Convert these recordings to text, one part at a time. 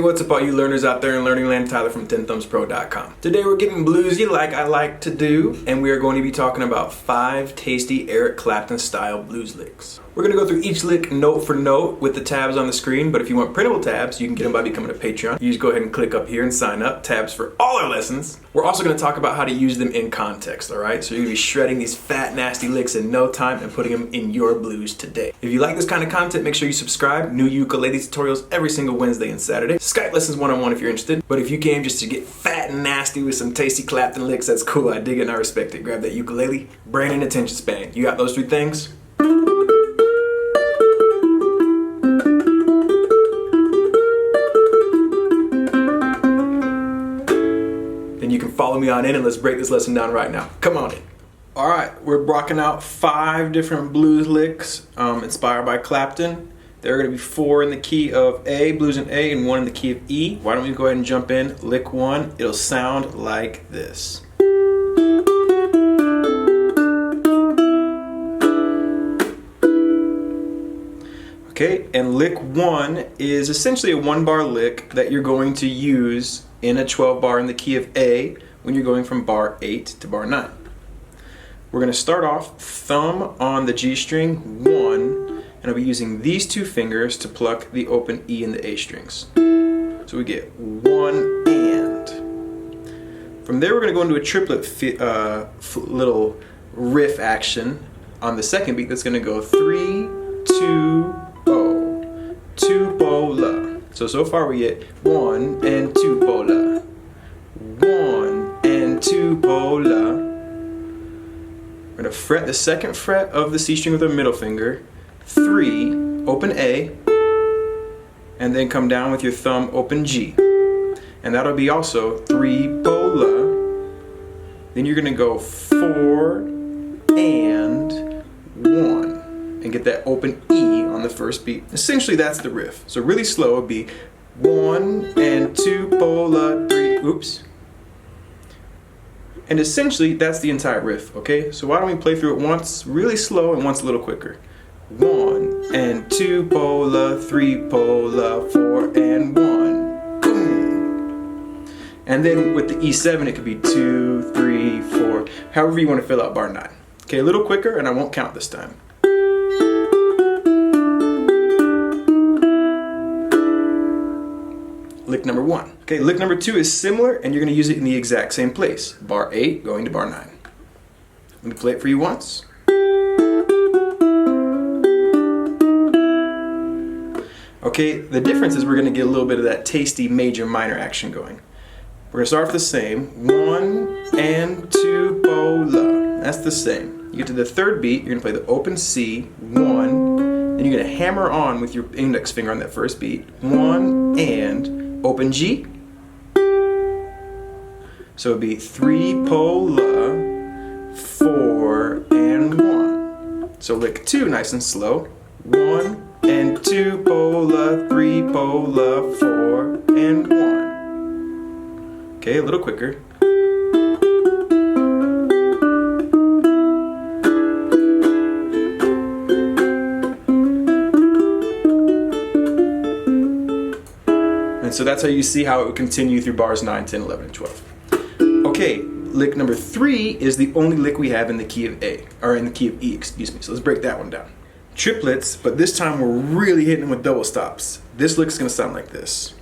what's up all you learners out there in Learning Land? Tyler from TenThumbsPro.com. Today we're getting bluesy like I like to do, and we are going to be talking about 5 tasty Eric Clapton style blues licks. We're going to go through each lick note for note with the tabs on the screen, but if you want printable tabs, you can get them by becoming a Patreon. You just go ahead and click up here and sign up. Tabs for all our lessons. We're also going to talk about how to use them in context, alright? So you're going to be shredding these fat, nasty licks in no time and putting them in your blues today. If you like this kind of content, make sure you subscribe. New ukulele tutorials every single Wednesday and Saturday. Skype lessons one-on-one if you're interested. But if you came just to get fat and nasty with some tasty Clapton licks, that's cool. I dig it and I respect it. Grab that ukulele, brain and attention span. You got those 3 things? Then you can follow me on in and let's break this lesson down right now. Come on in. Alright, we're rocking out 5 different blues licks inspired by Clapton. There are going to be 4 in the key of A, blues in A, and 1 in the key of E. Why don't we go ahead and jump in? Lick 1, it'll sound like this. Okay, and lick 1 is essentially a 1-bar lick that you're going to use in a 12-bar in the key of A when you're going from bar 8 to bar 9. We're going to start off thumb on the G string 1, and I'll be using these 2 fingers to pluck the open E and the A strings. So we get 1 and. From there we're going to go into a triplet little riff action on the second beat that's going to go 3, 2, 0, 2 bola. So far we get 1 and 2 bola, 1 and 2 bola. We're going to fret the 2nd fret of the C string with our middle finger, 3, open A, and then come down with your thumb, open G. And that'll be also 3 bola. Then you're going to go 4 and 1 and get that open E on the first beat. Essentially that's the riff. So really slow would be 1 and 2 bola, 3, oops. And essentially that's the entire riff, okay? So why don't we play through it once really slow and once a little quicker. 1 and 2 bola, 3 bola, 4 and 1. Boom. And then with the E7 it could be 2, 3, 4, however you want to fill out bar 9. Okay, a little quicker and I won't count this time. Lick number 1. Okay, lick number 2 is similar and you're going to use it in the exact same place. Bar 8 going to bar 9. Let me play it for you once. Okay, the difference is we're going to get a little bit of that tasty major minor action going. We're going to start off the same. 1 and 2 bola. That's the same. You get to the 3rd beat, you're going to play the open C, 1, then you're going to hammer on with your index finger on that first beat. 1 and open G. So it'd be 3 bola, 4 and 1. So lick 2 nice and slow. 1 and 2 bola, 3 bola, 4 and 1. Okay, a little quicker. And so that's how you see how it would continue through bars 9, 10, 11, and 12. Okay, lick number 3 is the only lick we have in the key of A, or in the key of E, excuse me. So let's break that one down. Triplets, but this time we're really hitting them with double stops. This lick's gonna sound like this.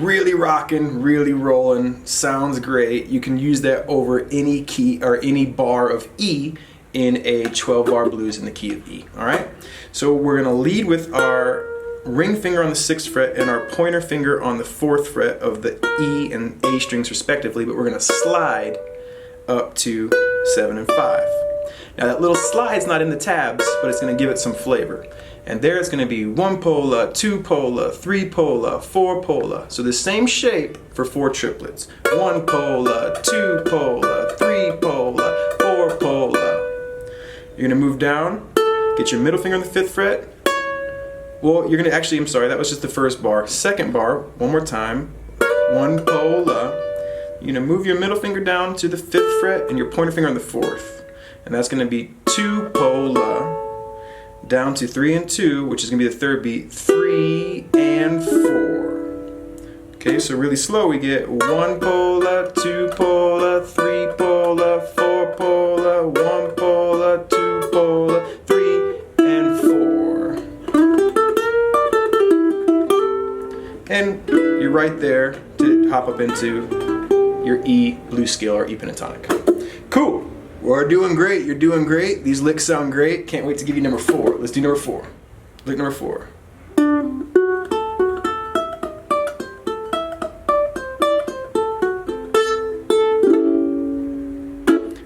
Really rocking, really rolling, sounds great. You can use that over any key or any bar of E in a 12-bar blues in the key of E, all right? So we're gonna lead with our ring finger on the 6th fret and our pointer finger on the 4th fret of the E and A strings respectively, but we're gonna slide up to 7 and 5. Now that little slide's not in the tabs, but it's gonna give it some flavor. And there it's gonna be 1 pola, 2 pola, 3 pola, 4 pola. So the same shape for 4 triplets. 1 pola, 2 pola, 3 pola, 4 pola. You're gonna move down, get your middle finger on the 5th fret. Well, you're gonna actually, I'm sorry, that was just the 1st bar. 2nd bar, one more time. 1 pola. You're gonna move your middle finger down to the 5th fret and your pointer finger on the 4th. and that's going to be 2 pola, down to 3 and 2, which is going to be the third beat, 3 and 4. Okay, so really slow we get 1 pola, 2 pola, 3 pola, 4 pola, 1 pola, 2 pola, 3 and 4. And you're right there to hop up into your E blues scale or E pentatonic. Cool. We're doing great. You're doing great. These licks sound great. Can't wait to give you number 4. Let's do number 4. Lick number 4.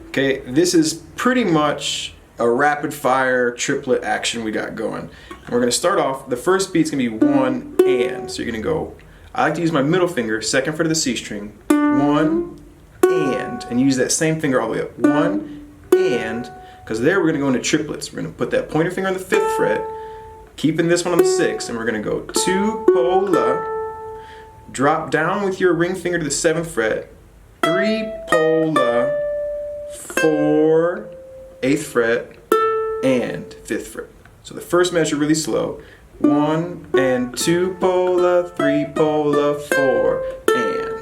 Okay, this is pretty much a rapid fire triplet action we got going. And we're going to start off, the first beat's going to be 1 and. So you're going to go, I like to use my middle finger, second fret of the C string, 1 and use that same finger all the way up. 1 and, because there we're going to go into triplets. We're going to put that pointer finger on the 5th fret, keeping this one on the 6th, and we're going to go 2 pola, drop down with your ring finger to the 7th fret, 3 pola, 4, 8th fret, and 5th fret. So the first measure really slow. 1 and 2 pola, 3 pola, 4 and.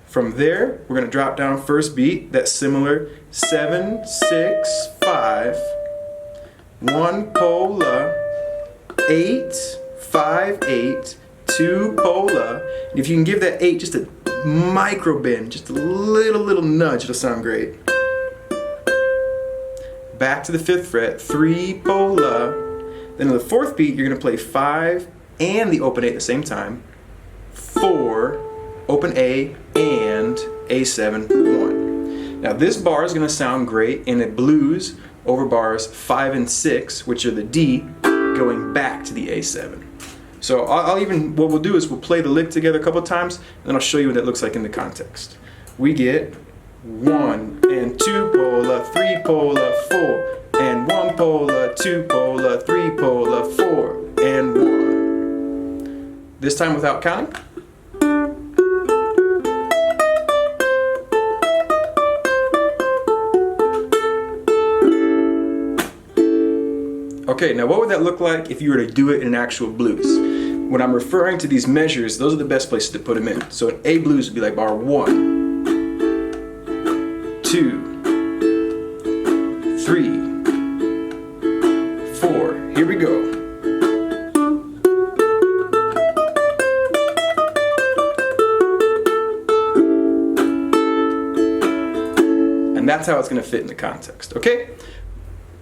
From there, we're going to drop down first beat. That's similar. 7, 6, 5, 1 pola, 8, 5, 8, 2 pola. And if you can give that 8 just a micro bend, just a little nudge, it'll sound great. Back to the 5th fret, 3 pola. Then on the 4th beat, you're going to play 5 and the open 8 at the same time. 4, open A, and A7, 1. Now this bar is going to sound great in a blues over bars 5 and 6, which are the D, going back to the A7. So what we'll do is we'll play the lick together a couple of times, and then I'll show you what that looks like in the context. We get 1 and 2 pola, 3 pola, 4, and 1 pola, 2 pola, 3 pola, 4, and 1. This time without counting. Okay, now what would that look like if you were to do it in actual blues? When I'm referring to these measures, those are the best places to put them in. So an A blues would be like bar 1, 2, 3, 4. Here we go. And that's how it's going to fit in the context, okay?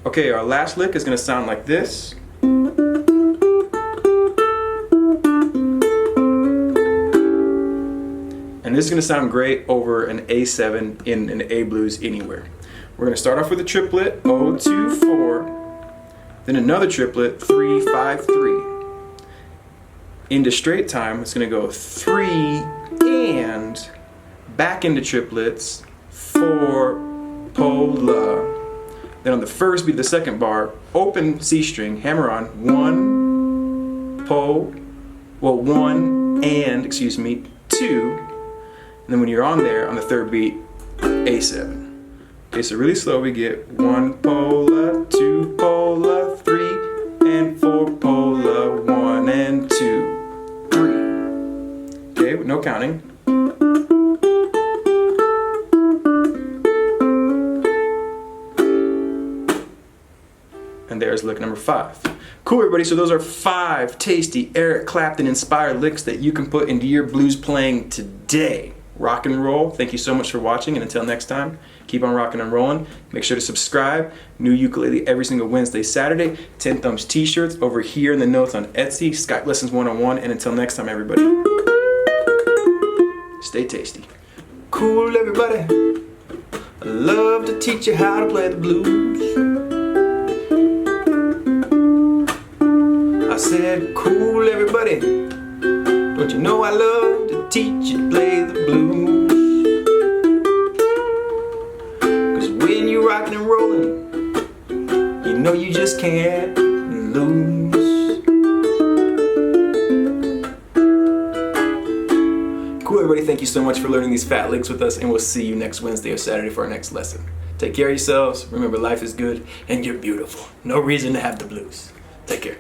Okay, our last lick is going to sound like this. And this is going to sound great over an A7 in an A blues anywhere. We're going to start off with a triplet, 0, 2, 4, then another triplet, 3, 5, 3. Into straight time, it's going to go 3 and back into triplets, 4 pola. Then on the first beat of the second bar, open C string, hammer on 1 and 2. And then when you're on there, on the third beat, A7. Okay, so really slow, we get 1 pola, 2 pola, 3, and 4 pola, 1 and 2, 3. Okay, with no counting. And there's lick number 5. Cool, everybody, so those are 5 tasty Eric Clapton inspired licks that you can put into your blues playing today. Rock and roll. Thank you so much for watching, and until next time, keep on rocking and rolling. Make sure to subscribe. New ukulele every single Wednesday, Saturday. 10Thumbs t-shirts over here in the notes on Etsy. Skype lessons 101, and until next time, everybody, stay tasty. Cool, everybody. I love to teach you how to play the blues. I said, cool, everybody. Don't you know I love to teach you to play the blues? 'Cause when you're rocking and rolling, you know you just can't lose. Cool, everybody. Thank you so much for learning these fat licks with us, and we'll see you next Wednesday or Saturday for our next lesson. Take care of yourselves. Remember, life is good and you're beautiful. No reason to have the blues. Take care.